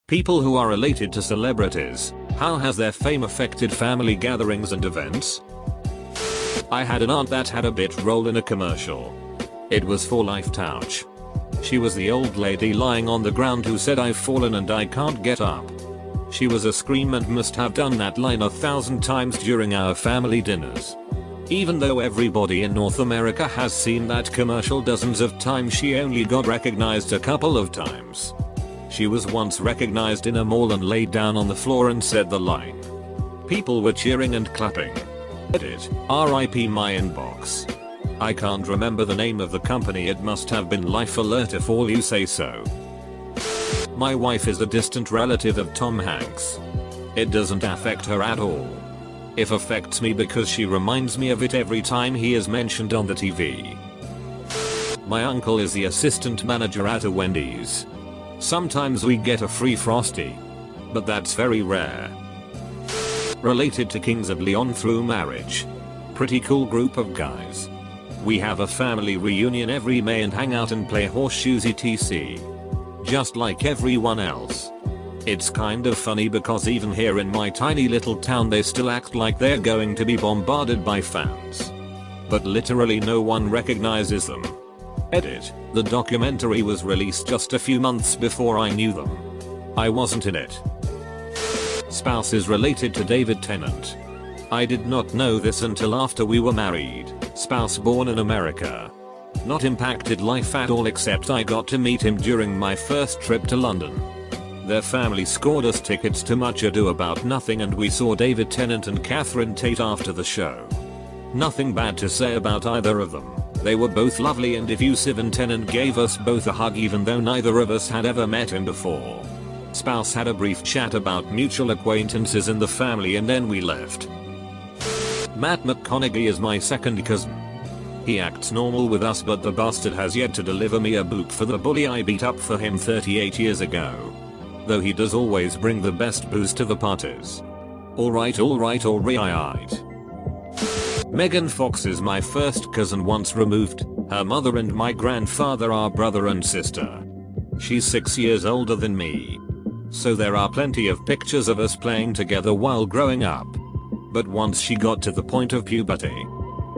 People who are related to celebrities, how has their fame affected family gatherings and events? I had an aunt that had a bit role in a commercial. It was for Life Touch. She was the old lady lying on the ground who said, "I've fallen and I can't get up." She was a scream and must have done that line 1,000 times during our family dinners. Even though everybody in North America has seen that commercial dozens of times, she only got recognized a couple of times. She was once recognized in a mall and laid down on the floor and said the line. People were cheering and clapping. Edit, RIP my inbox. I can't remember the name of the company, it must have been Life Alert if all you say so. My wife is a distant relative of Tom Hanks. It doesn't affect her at all. It affects me because she reminds me of it every time he is mentioned on the TV. My uncle is the assistant manager at a Wendy's. Sometimes we get a free Frosty, but that's very rare. Related to Kings of Leon through marriage. Pretty cool group of guys. We have a family reunion every May and hang out and play horseshoes etc. Just like everyone else. It's kind of funny because even here in my tiny little town they still act like they're going to be bombarded by fans. But literally no one recognizes them. Edit, the documentary was released just a few months before I knew them. I wasn't in it. Spouse is related to David Tennant. I did not know this until after we were married. Spouse born in America. Not impacted life at all, except I got to meet him during my first trip to London. Their family scored us tickets to Much Ado About Nothing and we saw David Tennant and Catherine Tate after the show. Nothing bad to say about either of them. They were both lovely and effusive and Tennant gave us both a hug even though neither of us had ever met him before. Spouse had a brief chat about mutual acquaintances in the family and then we left. Matt McConaughey is my second cousin. He acts normal with us but the bastard has yet to deliver me a boot for the bully I beat up for him 38 years ago. Though he does always bring the best booze to the parties. Alright. Megan Fox is my first cousin once removed. Her mother and my grandfather are brother and sister. She's 6 years older than me. So there are plenty of pictures of us playing together while growing up. But once she got to the point of puberty,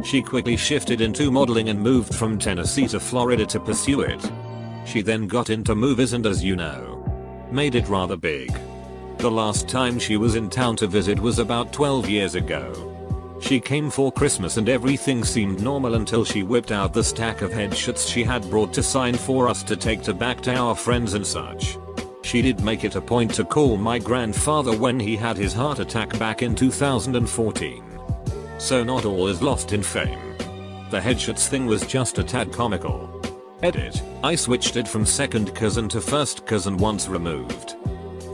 she quickly shifted into modeling and moved from Tennessee to Florida to pursue it. She then got into movies and, as you know, made it rather big. The last time she was in town to visit was about 12 years ago. She came for Christmas and everything seemed normal until she whipped out the stack of headshots she had brought to sign for us to take back to our friends and such. She did make it a point to call my grandfather when he had his heart attack back in 2014. So not all is lost in fame. The headshots thing was just a tad comical. Edit, I switched it from second cousin to first cousin once removed.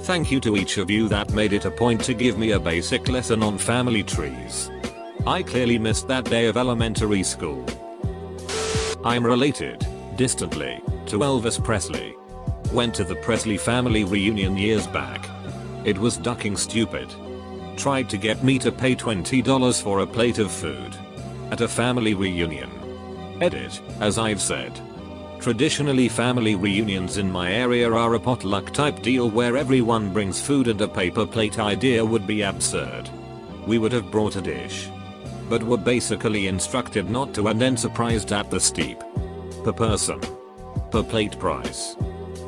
Thank you to each of you that made it a point to give me a basic lesson on family trees. I clearly missed that day of elementary school. I'm related, distantly, to Elvis Presley. Went to the Presley family reunion years back. It was ducking stupid. Tried to get me to pay $20 for a plate of food. At a family reunion. Edit, as I've said. Traditionally family reunions in my area are a potluck type deal where everyone brings food and a paper plate idea would be absurd. We would have brought a dish. But were basically instructed not to and then surprised at the steep per person, per plate price.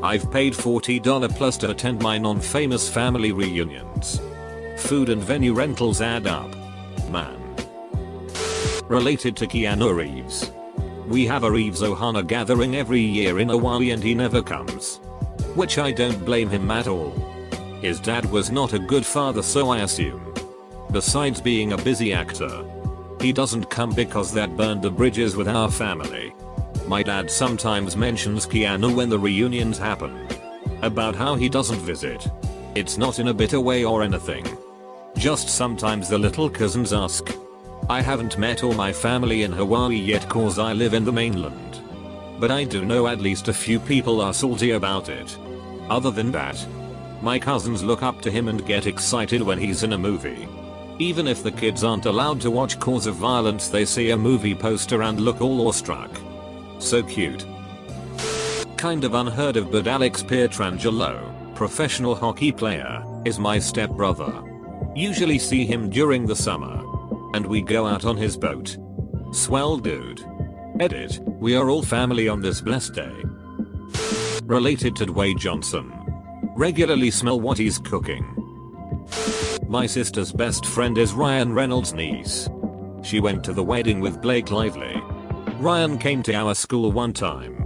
I've paid $40 plus to attend my non-famous family reunions. Food and venue rentals add up. Man. Related to Keanu Reeves. We have a Reeves Ohana gathering every year in Hawaii and he never comes. Which I don't blame him at all. His dad was not a good father, so I assume. Besides being a busy actor, he doesn't come because that burned the bridges with our family. My dad sometimes mentions Keanu when the reunions happen. About how he doesn't visit. It's not in a bitter way or anything. Just sometimes the little cousins ask. I haven't met all my family in Hawaii yet cause I live in the mainland. But I do know at least a few people are salty about it. Other than that, my cousins look up to him and get excited when he's in a movie. Even if the kids aren't allowed to watch cause of violence, they see a movie poster and look all awestruck. So cute. Kind of unheard of, but Alex Pietrangelo, professional hockey player, is my stepbrother. Usually see him during the summer. And we go out on his boat. Swell dude. Edit, we are all family on this blessed day. Related to Dwayne Johnson. Regularly smell what he's cooking. My sister's best friend is Ryan Reynolds' niece. She went to the wedding with Blake Lively. Ryan came to our school one time.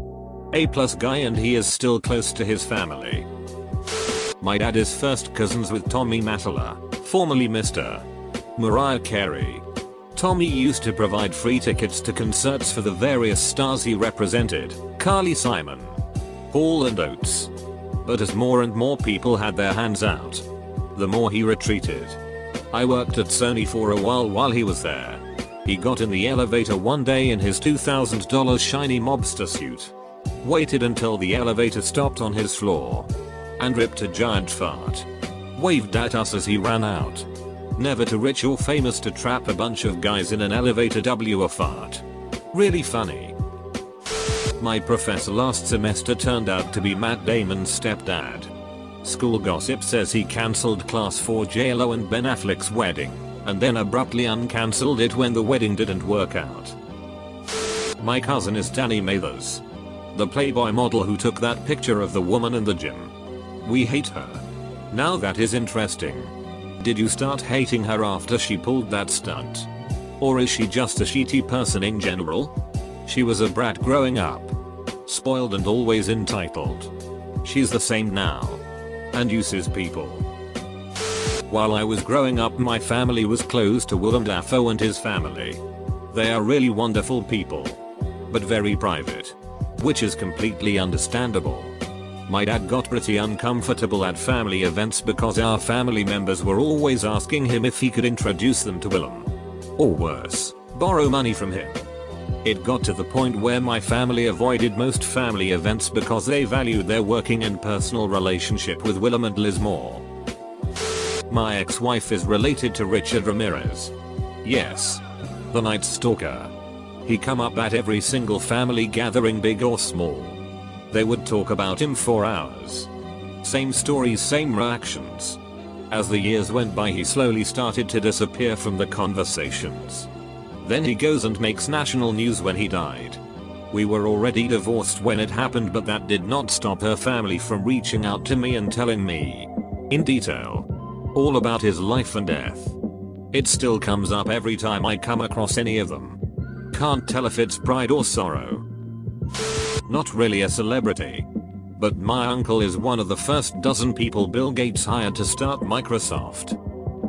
A+ guy, and he is still close to his family. My dad is first cousins with Tommy Mottola, formerly Mr. Mariah Carey. Tommy used to provide free tickets to concerts for the various stars he represented, Carly Simon, Hall and Oates. But as more and more people had their hands out, the more he retreated. I worked at Sony for a while he was there. He got in the elevator one day in his $2,000 shiny mobster suit. Waited until the elevator stopped on his floor. And ripped a giant fart. Waved at us as he ran out. Never too rich or famous to trap a bunch of guys in an elevator a fart. Really funny. My professor last semester turned out to be Matt Damon's stepdad. School gossip says he cancelled class for J-Lo and Ben Affleck's wedding, and then abruptly uncancelled it when the wedding didn't work out. My cousin is Danny Mathers, the Playboy model who took that picture of the woman in the gym. We hate her. Now that is interesting. Did you start hating her after she pulled that stunt? Or is she just a shitty person in general? She was a brat growing up. Spoiled and always entitled. She's the same now. And uses people. While I was growing up, my family was close to Willem Dafoe and his family. They are really wonderful people. But very private. Which is completely understandable. My dad got pretty uncomfortable at family events because our family members were always asking him if he could introduce them to Willem. Or worse, borrow money from him. It got to the point where my family avoided most family events because they valued their working and personal relationship with Willem and Liz more. My ex-wife is related to Richard Ramirez. Yes. The Night Stalker. He come up at every single family gathering, big or small. They would talk about him for hours. Same stories, same reactions. As the years went by, he slowly started to disappear from the conversations. Then he goes and makes national news when he died. We were already divorced when it happened, but that did not stop her family from reaching out to me and telling me, in detail, all about his life and death. It still comes up every time I come across any of them. Can't tell if it's pride or sorrow. Not really a celebrity. But my uncle is one of the first dozen people Bill Gates hired to start Microsoft.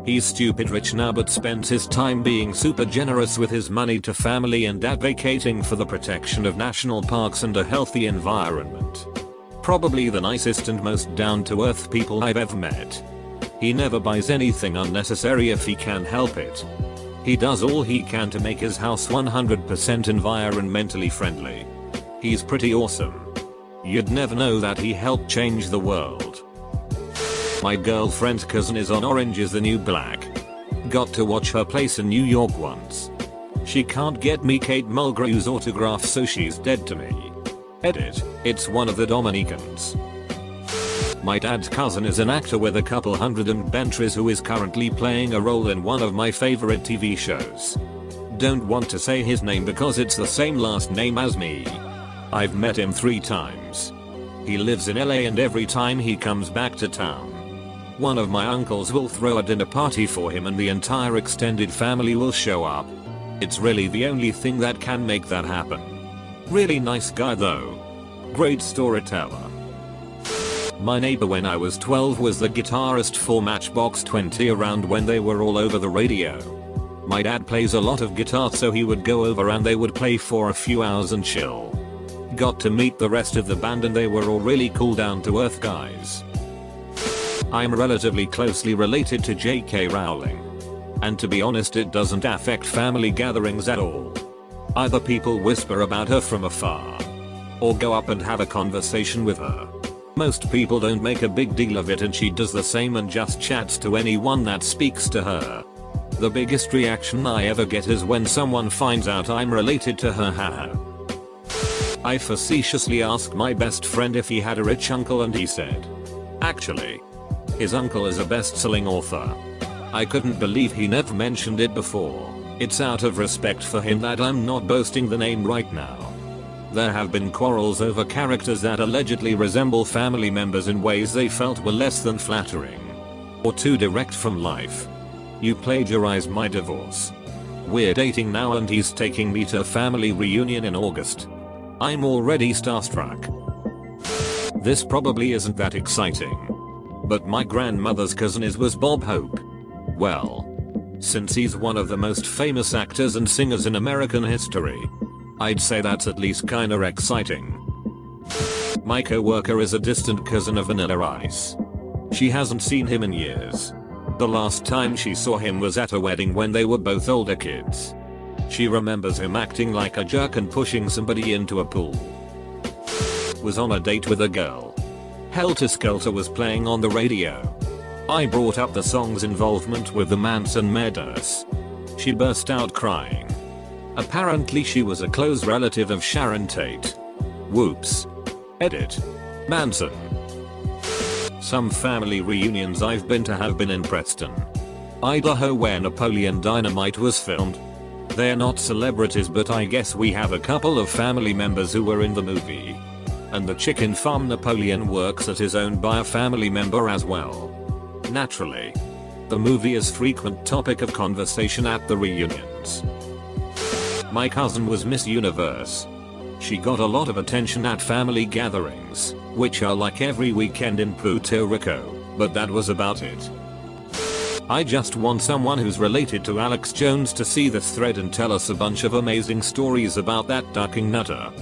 He's stupid rich now but spends his time being super generous with his money to family and advocating for the protection of national parks and a healthy environment. Probably the nicest and most down-to-earth people I've ever met. He never buys anything unnecessary if he can help it. He does all he can to make his house 100% environmentally friendly. He's pretty awesome. You'd never know that he helped change the world. My girlfriend's cousin is on Orange is the New Black. Got to watch her place in New York once. She can't get me Kate Mulgrew's autograph, so she's dead to me. Edit, it's one of the Dominicans. My dad's cousin is an actor with a couple hundred entries who is currently playing a role in one of my favorite TV shows. Don't want to say his name because it's the same last name as me. I've met him 3 times. He lives in LA and every time he comes back to town, one of my uncles will throw a dinner party for him and the entire extended family will show up. It's really the only thing that can make that happen. Really nice guy though. Great storyteller. My neighbor when I was 12 was the guitarist for Matchbox 20 around when they were all over the radio. My dad plays a lot of guitar, so he would go over and they would play for a few hours and chill. Got to meet the rest of the band and they were all really cool, down to earth guys. I'm relatively closely related to J.K. Rowling. And to be honest, it doesn't affect family gatherings at all. Either people whisper about her from afar, or go up and have a conversation with her. Most people don't make a big deal of it and she does the same and just chats to anyone that speaks to her. The biggest reaction I ever get is when someone finds out I'm related to her, haha. I facetiously asked my best friend if he had a rich uncle and he said, Actually, his uncle is a best-selling author. I couldn't believe he never mentioned it before. It's out of respect for him that I'm not boasting the name right now. There have been quarrels over characters that allegedly resemble family members in ways they felt were less than flattering. Or too direct from life. You plagiarized my divorce. We're dating now and he's taking me to a family reunion in August. I'm already starstruck. This probably isn't that exciting. But my grandmother's cousin was Bob Hope. Well, since he's one of the most famous actors and singers in American history, I'd say that's at least kinda exciting. My coworker is a distant cousin of Vanilla Ice. She hasn't seen him in years. The last time she saw him was at a wedding when they were both older kids. She remembers him acting like a jerk and pushing somebody into a pool. Was on a date with a girl. Helter Skelter was playing on the radio. I brought up the song's involvement with the Manson murders. She burst out crying. Apparently she was a close relative of Sharon Tate. Whoops. Edit. Manson. Some family reunions I've been to have been in Preston, Idaho, where Napoleon Dynamite was filmed. They're not celebrities, but I guess we have a couple of family members who were in the movie. And the chicken farm Napoleon works at is owned by a family member as well. Naturally, the movie is frequent topic of conversation at the reunions. My cousin was Miss Universe. She got a lot of attention at family gatherings, which are like every weekend in Puerto Rico, but that was about it. I just want someone who's related to Alex Jones to see this thread and tell us a bunch of amazing stories about that ducking nutter.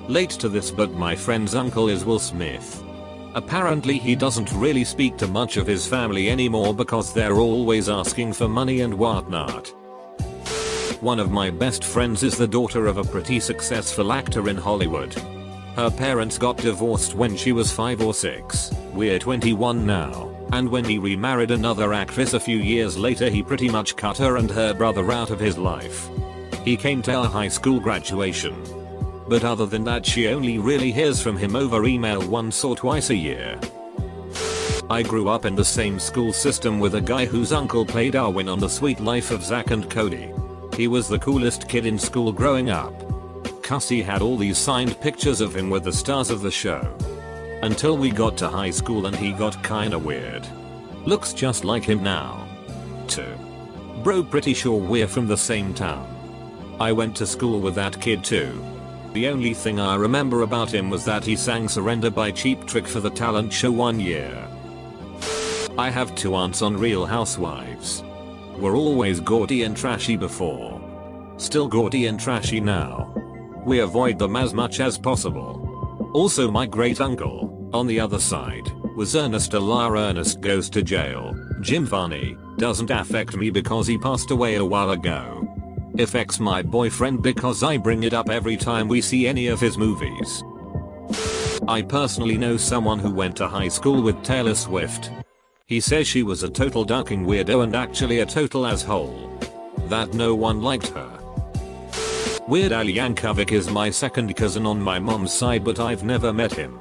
Late to this, but my friend's uncle is Will Smith. Apparently he doesn't really speak to much of his family anymore because they're always asking for money and whatnot. One of my best friends is the daughter of a pretty successful actor in Hollywood. Her parents got divorced when she was 5 or 6, we're 21 now, and when he remarried another actress a few years later he pretty much cut her and her brother out of his life. He came to our high school graduation. But other than that she only really hears from him over email once or twice a year. I grew up in the same school system with a guy whose uncle played Arwen on The Sweet Life of Zack and Cody. He was the coolest kid in school growing up. Cussy had all these signed pictures of him with the stars of the show. Until we got to high school and he got kinda weird. Looks just like him now. Too. Bro, pretty sure we're from the same town. I went to school with that kid too. The only thing I remember about him was that he sang Surrender by Cheap Trick for the talent show one year. I have 2 aunts on Real Housewives. Were always gaudy and trashy before. Still gaudy and trashy now. We avoid them as much as possible. Also my great uncle, on the other side, was Ernest Alara. Ernest goes to jail. Jim Varney doesn't affect me because he passed away a while ago. Affects my boyfriend because I bring it up every time we see any of his movies. I personally know someone who went to high school with Taylor Swift. He says she was a total ducking weirdo and actually a total asshole. That no one liked her. Weird Al Yankovic is my second cousin on my mom's side, but I've never met him.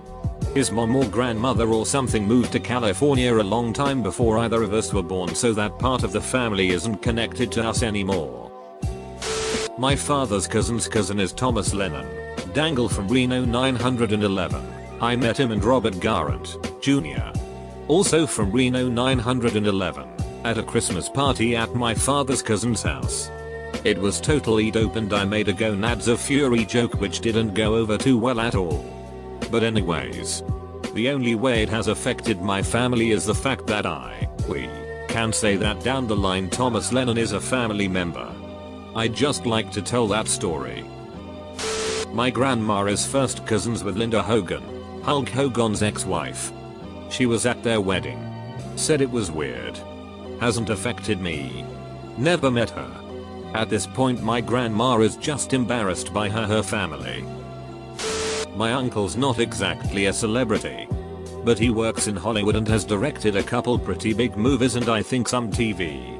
His mom or grandmother or something moved to California a long time before either of us were born, so that part of the family isn't connected to us anymore. My father's cousin's cousin is Thomas Lennon, Dangle from Reno 911. I met him and Robert Garant, Jr. also from Reno 911, at a Christmas party at my father's cousin's house. It was totally dope and I made a Gonads of Fury joke which didn't go over too well at all. But anyways, the only way it has affected my family is the fact that we can say that down the line Thomas Lennon is a family member. I'd just like to tell that story. My grandma is first cousins with Linda Hogan, Hulk Hogan's ex-wife. She was at their wedding. Said it was weird. Hasn't affected me. Never met her. At this point my grandma is just embarrassed by her family. My uncle's not exactly a celebrity, but he works in Hollywood and has directed a couple pretty big movies and I think some TV.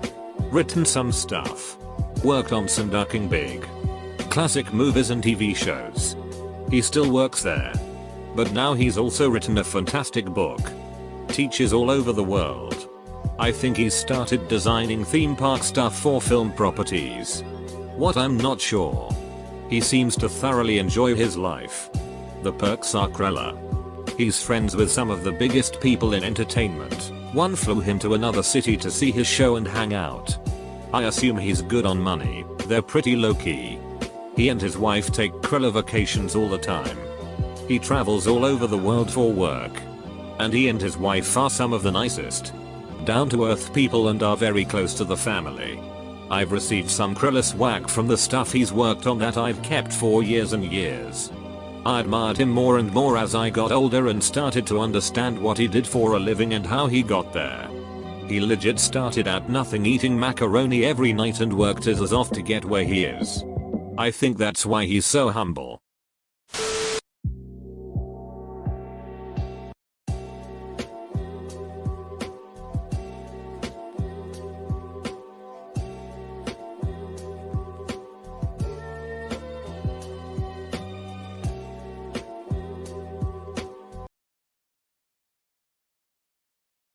Written some stuff. Worked on some ducking big classic movies and TV shows. He still works there. But now he's also written a fantastic book. Teaches all over the world. I think he's started designing theme park stuff for film properties. What I'm not sure. He seems to thoroughly enjoy his life. The perks are Krella. He's friends with some of the biggest people in entertainment. One flew him to another city to see his show and hang out. I assume he's good on money. They're pretty low-key. He and his wife take Krella vacations all the time. He travels all over the world for work. And he and his wife are some of the nicest, down-to-earth people and are very close to the family. I've received some Krella swag from the stuff he's worked on that I've kept for years and years. I admired him more and more as I got older and started to understand what he did for a living and how he got there. He legit started at nothing, eating macaroni every night and worked his ass off to get where he is. I think that's why he's so humble.